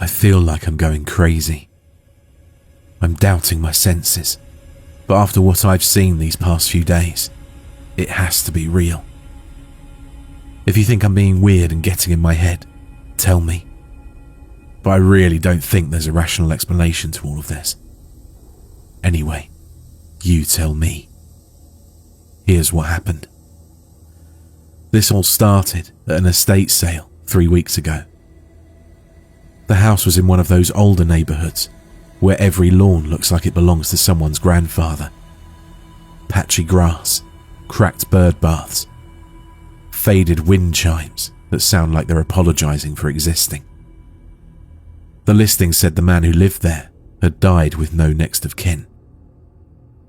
I feel like I'm going crazy. I'm doubting my senses, but after what I've seen these past few days, it has to be real. If you think I'm being weird and getting in my head, tell me. But I really don't think there's a rational explanation to all of this. Anyway, you tell me. Here's what happened. This all started at an estate sale 3 weeks ago. The house was in one of those older neighbourhoods where every lawn looks like it belongs to someone's grandfather. Patchy grass, cracked bird baths, faded wind chimes that sound like they're apologising for existing. The listing said the man who lived there had died with no next of kin.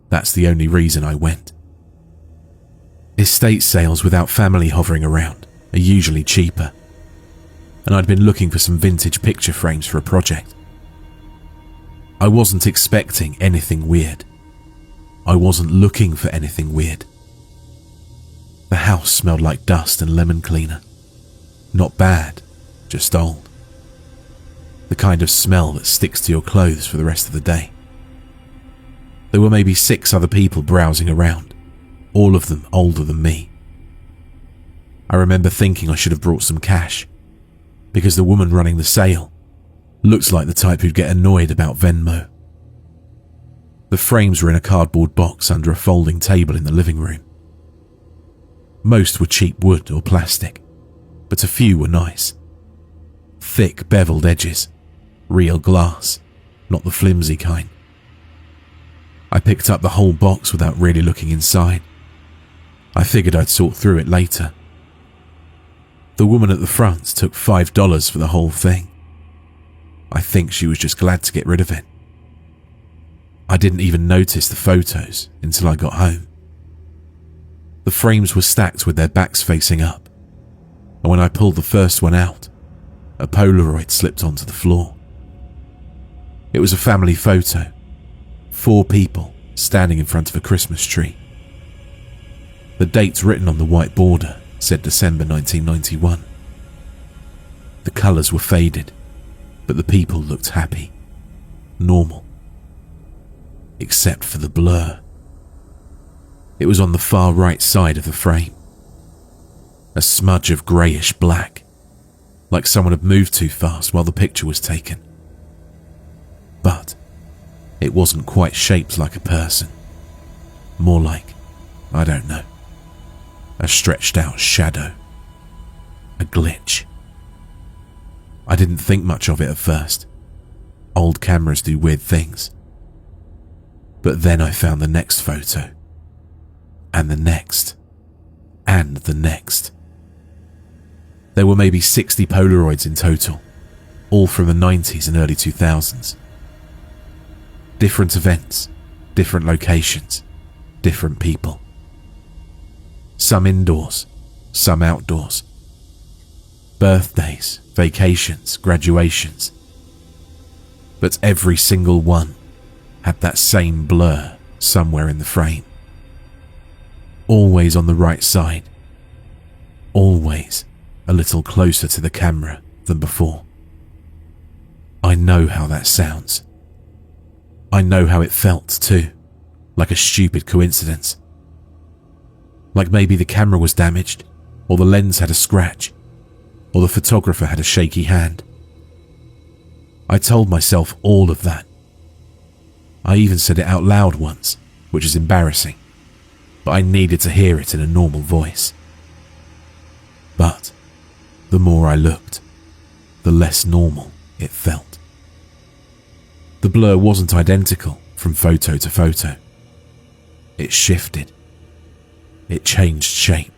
That's the only reason I went. Estate sales without family hovering around are usually cheaper, and I'd been looking for some vintage picture frames for a project. I wasn't expecting anything weird. I wasn't looking for anything weird. The house smelled like dust and lemon cleaner. Not bad, just old. The kind of smell that sticks to your clothes for the rest of the day. There were maybe 6 other people browsing around, all of them older than me. I remember thinking I should have brought some cash, because the woman running the sale looks like the type who'd get annoyed about Venmo. The frames were in a cardboard box under a folding table in the living room. Most were cheap wood or plastic, but a few were nice. Thick beveled edges, real glass, not the flimsy kind. I picked up the whole box without really looking inside. I figured I'd sort through it later. The woman at the front took $5 for the whole thing. I think she was just glad to get rid of it. I didn't even notice the photos until I got home. The frames were stacked with their backs facing up, and when I pulled the first one out, a Polaroid slipped onto the floor. It was a family photo, 4 people standing in front of a Christmas tree. The date written on the white border said December 1991. The colours were faded, but the people looked happy, normal. Except for the blur. It was on the far right side of the frame. A smudge of greyish black, like someone had moved too fast while the picture was taken. But it wasn't quite shaped like a person. More like, I don't know, a stretched out shadow. A glitch. I didn't think much of it at first. Old cameras do weird things. But then I found the next photo. And the next. And the next. There were maybe 60 Polaroids in total, all from the 90s and early 2000s. Different events, different locations, different people. Some indoors, some outdoors. Birthdays, vacations, graduations. But every single one had that same blur somewhere in the frame. Always on the right side. Always a little closer to the camera than before. I know how that sounds. I know how it felt too, like a stupid coincidence. Like maybe the camera was damaged, or the lens had a scratch, or the photographer had a shaky hand. I told myself all of that. I even said it out loud once, which is embarrassing, but I needed to hear it in a normal voice. But the more I looked, the less normal it felt. The blur wasn't identical from photo to photo. It shifted. It changed shape.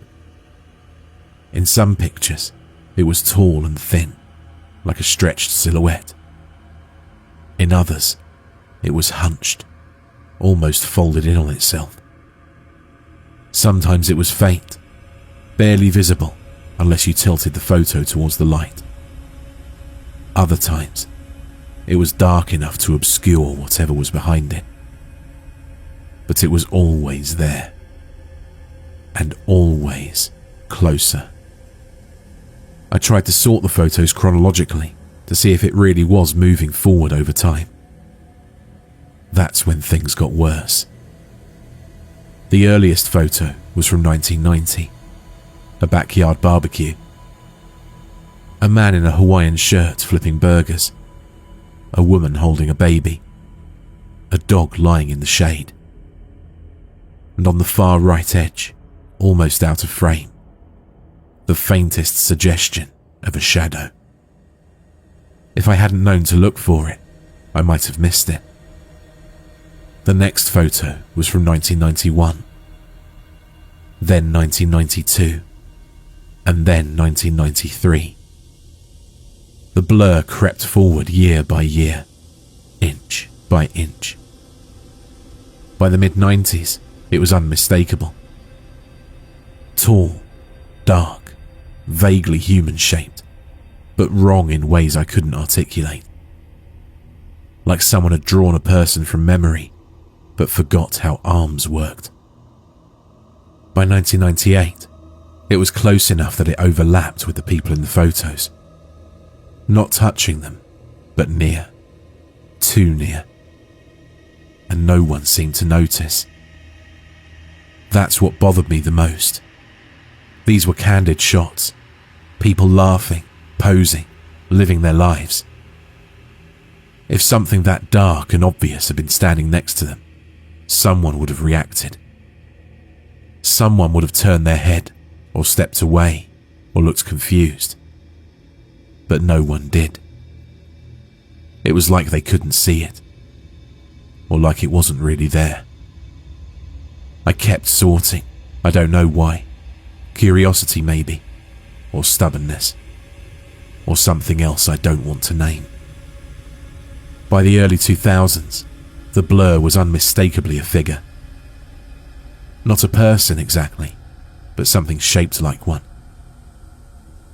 In some pictures, it was tall and thin, like a stretched silhouette. In others, it was hunched, almost folded in on itself. Sometimes it was faint, barely visible unless you tilted the photo towards the light. Other times, it was dark enough to obscure whatever was behind it. But it was always there, and always closer. I tried to sort the photos chronologically to see if it really was moving forward over time. That's when things got worse. The earliest photo was from 1990, a backyard barbecue. A man in a Hawaiian shirt flipping burgers, a woman holding a baby, a dog lying in the shade. And on the far right edge, almost out of frame, the faintest suggestion of a shadow. If I hadn't known to look for it, I might have missed it. The next photo was from 1991, then 1992, and then 1993. The blur crept forward year by year, inch by inch. By the mid-90s, it was unmistakable. Tall, dark, vaguely human-shaped, but wrong in ways I couldn't articulate. Like someone had drawn a person from memory, but forgot how arms worked. By 1998, it was close enough that it overlapped with the people in the photos. Not touching them, but near. Too near. And no one seemed to notice. That's what bothered me the most. These were candid shots. People laughing, posing, living their lives. If something that dark and obvious had been standing next to them, someone would have reacted. Someone would have turned their head, or stepped away, or looked confused. But no one did. It was like they couldn't see it, or like it wasn't really there. I kept sorting, I don't know why. Curiosity maybe, or stubbornness, or something else I don't want to name. By the early 2000s, the blur was unmistakably a figure. Not a person exactly, but something shaped like one.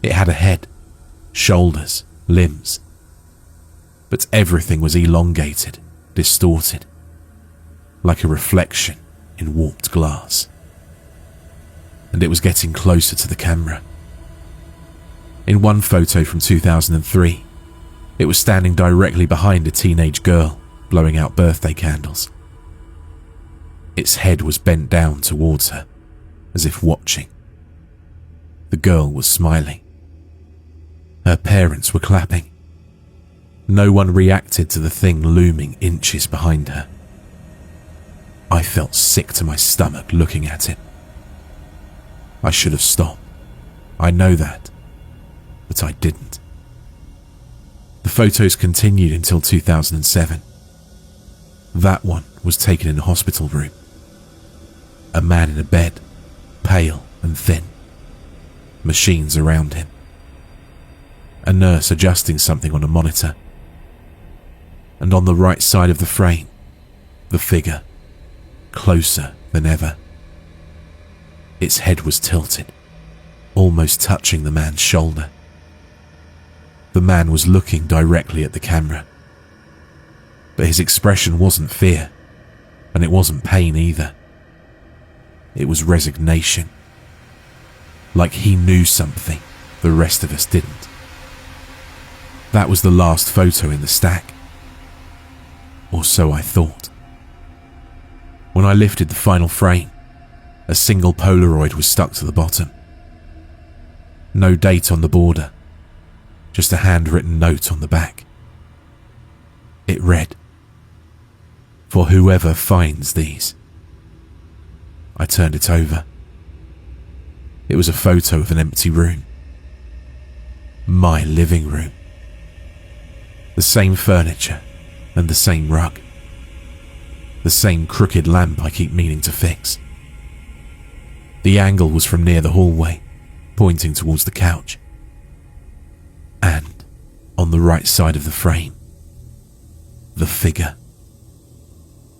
It had a head, shoulders, limbs, but everything was elongated, distorted, like a reflection in warped glass. And it was getting closer to the camera. In one photo from 2003, it was standing directly behind a teenage girl, blowing out birthday candles. Its head was bent down towards her, as if watching. The girl was smiling. Her parents were clapping. No one reacted to the thing looming inches behind her. I felt sick to my stomach looking at it. I should have stopped. I know that, but I didn't. The photos continued until 2007. That one was taken in a hospital room. A man in a bed, pale and thin. Machines around him. A nurse adjusting something on a monitor. And on the right side of the frame, the figure, closer than ever. Its head was tilted, almost touching the man's shoulder. The man was looking directly at the camera. But his expression wasn't fear, and it wasn't pain either. It was resignation. Like he knew something the rest of us didn't. That was the last photo in the stack. Or so I thought. When I lifted the final frame, a single Polaroid was stuck to the bottom. No date on the border, just a handwritten note on the back. It read, "For whoever finds these." I turned it over. It was a photo of an empty room. My living room. The same furniture and the same rug. The same crooked lamp I keep meaning to fix. The angle was from near the hallway, pointing towards the couch. And, on the right side of the frame, the figure.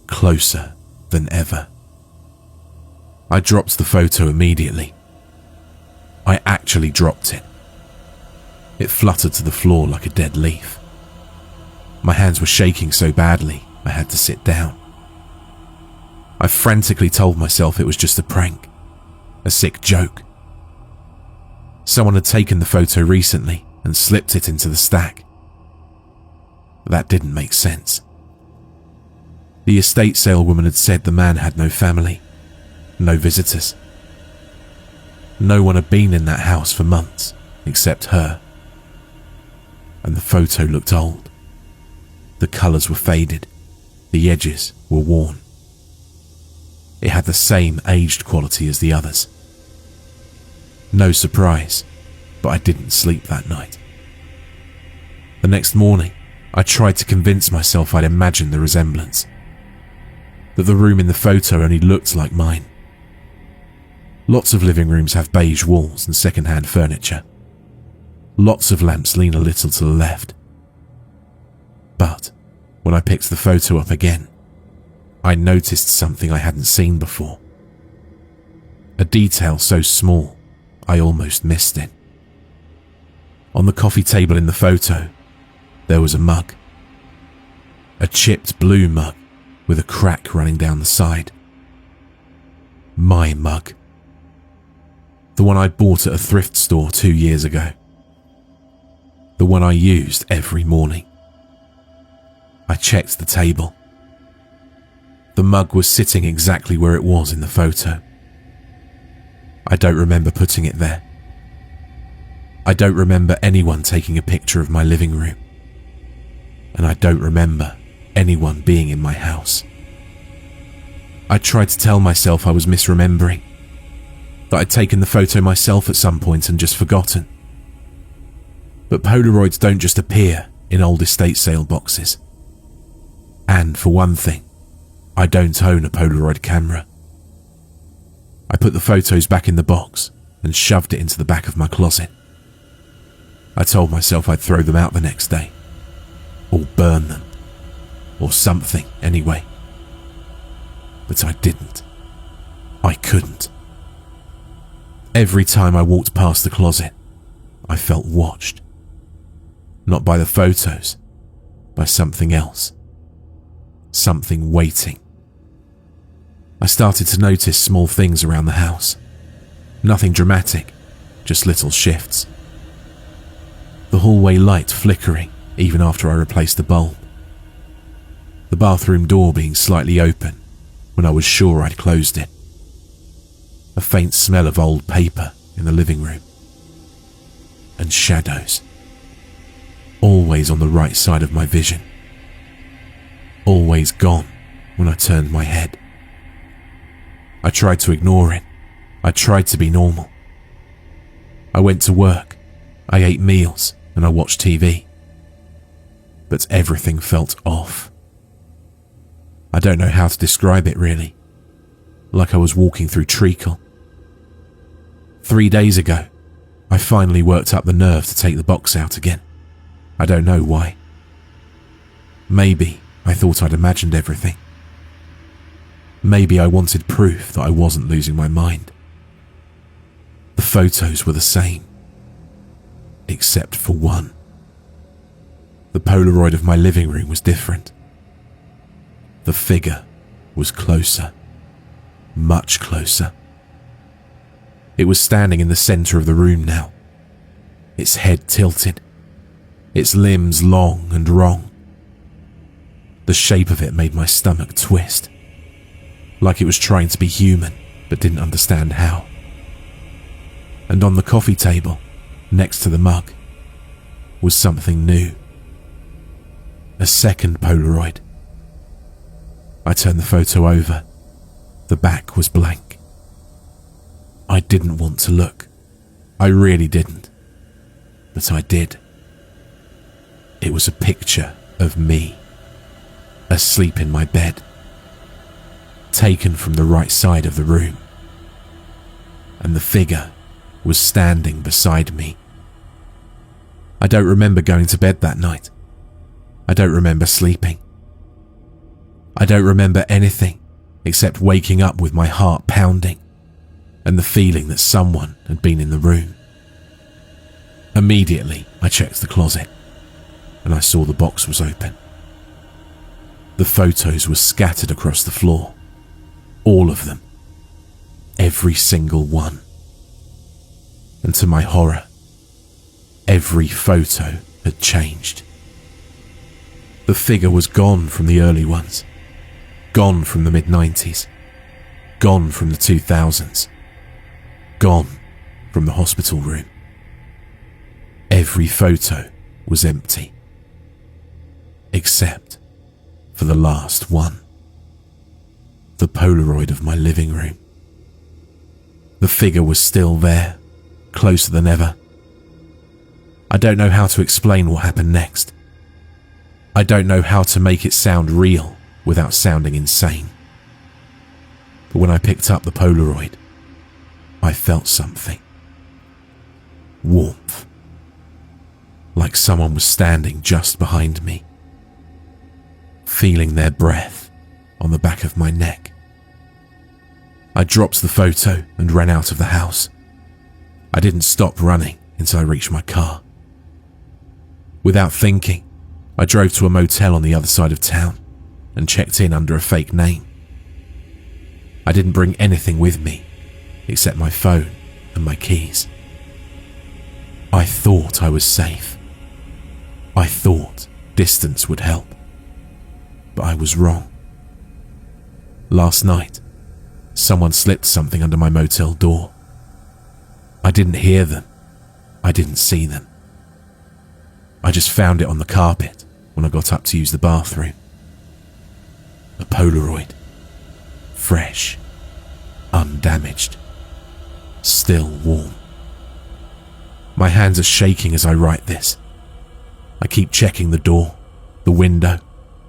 Closer than ever. I dropped the photo immediately. I actually dropped it. It fluttered to the floor like a dead leaf. My hands were shaking so badly, I had to sit down. I frantically told myself it was just a prank, a sick joke. Someone had taken the photo recently and slipped it into the stack, That didn't make sense. The estate salewoman had said the man had no family, no visitors. No one had been in that house for months, except her. And the photo looked old. The colours were faded, the edges were worn. It had the same aged quality as the others. No surprise, but I didn't sleep that night. The next morning, I tried to convince myself I'd imagined the resemblance, that the room in the photo only looked like mine. Lots of living rooms have beige walls and second-hand furniture. Lots of lamps lean a little to the left. But when I picked the photo up again, I noticed something I hadn't seen before. A detail so small, I almost missed it. On the coffee table in the photo, there was a mug. A chipped blue mug with a crack running down the side. My mug. The one I bought at a thrift store 2 years ago. The one I used every morning. I checked the table. The mug was sitting exactly where it was in the photo. I don't remember putting it there. I don't remember anyone taking a picture of my living room. And I don't remember anyone being in my house. I tried to tell myself I was misremembering, that I'd taken the photo myself at some point and just forgotten. But Polaroids don't just appear in old estate sale boxes. And for one thing, I don't own a Polaroid camera. I put the photos back in the box and shoved it into the back of my closet. I told myself I'd throw them out the next day, or burn them, or something anyway. But I didn't. I couldn't. Every time I walked past the closet, I felt watched. Not by the photos, by something else. Something waiting. I started to notice small things around the house. Nothing dramatic, just little shifts. The hallway light flickering even after I replaced the bulb. The bathroom door being slightly open when I was sure I'd closed it. A faint smell of old paper in the living room. And shadows. Always on the right side of my vision. Always gone when I turned my head. I tried to ignore it. I tried to be normal. I went to work. I ate meals and I watched TV. But everything felt off. I don't know how to describe it really. Like I was walking through treacle. 3 days ago, I finally worked up the nerve to take the box out again. I don't know why. Maybe I thought I'd imagined everything. Maybe I wanted proof that I wasn't losing my mind. The photos were the same, except for one. The Polaroid of my living room was different. The figure was closer, much closer. It was standing in the center of the room now, its head tilted, its limbs long and wrong. The shape of it made my stomach twist, like it was trying to be human but didn't understand how. And on the coffee table, next to the mug, was something new. A second Polaroid. I turned the photo over. The back was blank. I didn't want to look. I really didn't. But I did. It was a picture of me, asleep in my bed, taken from the right side of the room. And the figure was standing beside me. I don't remember going to bed that night. I don't remember sleeping. I don't remember anything except waking up with my heart pounding and the feeling that someone had been in the room. Immediately, I checked the closet and I saw the box was open. The photos were scattered across the floor. All of them. Every single one. And to my horror, every photo had changed. The figure was gone from the early ones, gone from the mid-90s, gone from the 2000s, gone from the hospital room. Every photo was empty, except for the last one. The Polaroid of my living room. The figure was still there, closer than ever. I don't know how to explain what happened next. I don't know how to make it sound real without sounding insane. But when I picked up the Polaroid, I felt something. Warmth. Like someone was standing just behind me, feeling their breath on the back of my neck. I dropped the photo and ran out of the house. I didn't stop running until I reached my car. Without thinking, I drove to a motel on the other side of town and checked in under a fake name. I didn't bring anything with me except my phone and my keys. I thought I was safe. I thought distance would help, but I was wrong. Last night, someone slipped something under my motel door. I didn't hear them. I didn't see them. I just found it on the carpet when I got up to use the bathroom. A Polaroid. Fresh. Undamaged. Still warm. My hands are shaking as I write this. I keep checking the door, the window,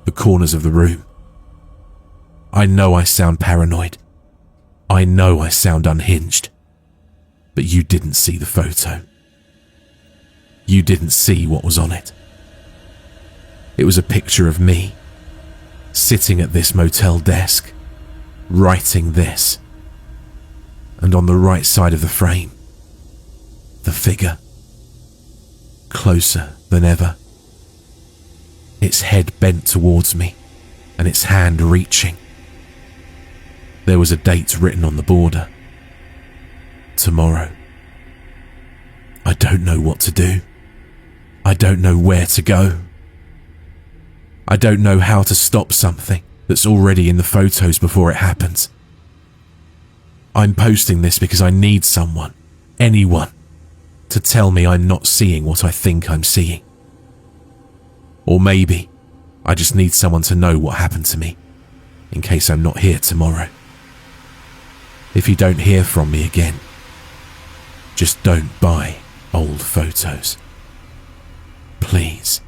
the corners of the room. I know I sound paranoid. I know I sound unhinged. But you didn't see the photo. You didn't see what was on it. It was a picture of me, sitting at this motel desk, writing this. And on the right side of the frame, the figure, closer than ever. Its head bent towards me, and its hand reaching. There was a date written on the border. Tomorrow. I don't know what to do. I don't know where to go. I don't know how to stop something that's already in the photos before it happens. I'm posting this because I need someone, anyone, to tell me I'm not seeing what I think I'm seeing. Or maybe I just need someone to know what happened to me, in case I'm not here tomorrow. If you don't hear from me again, just don't buy old photos. Please.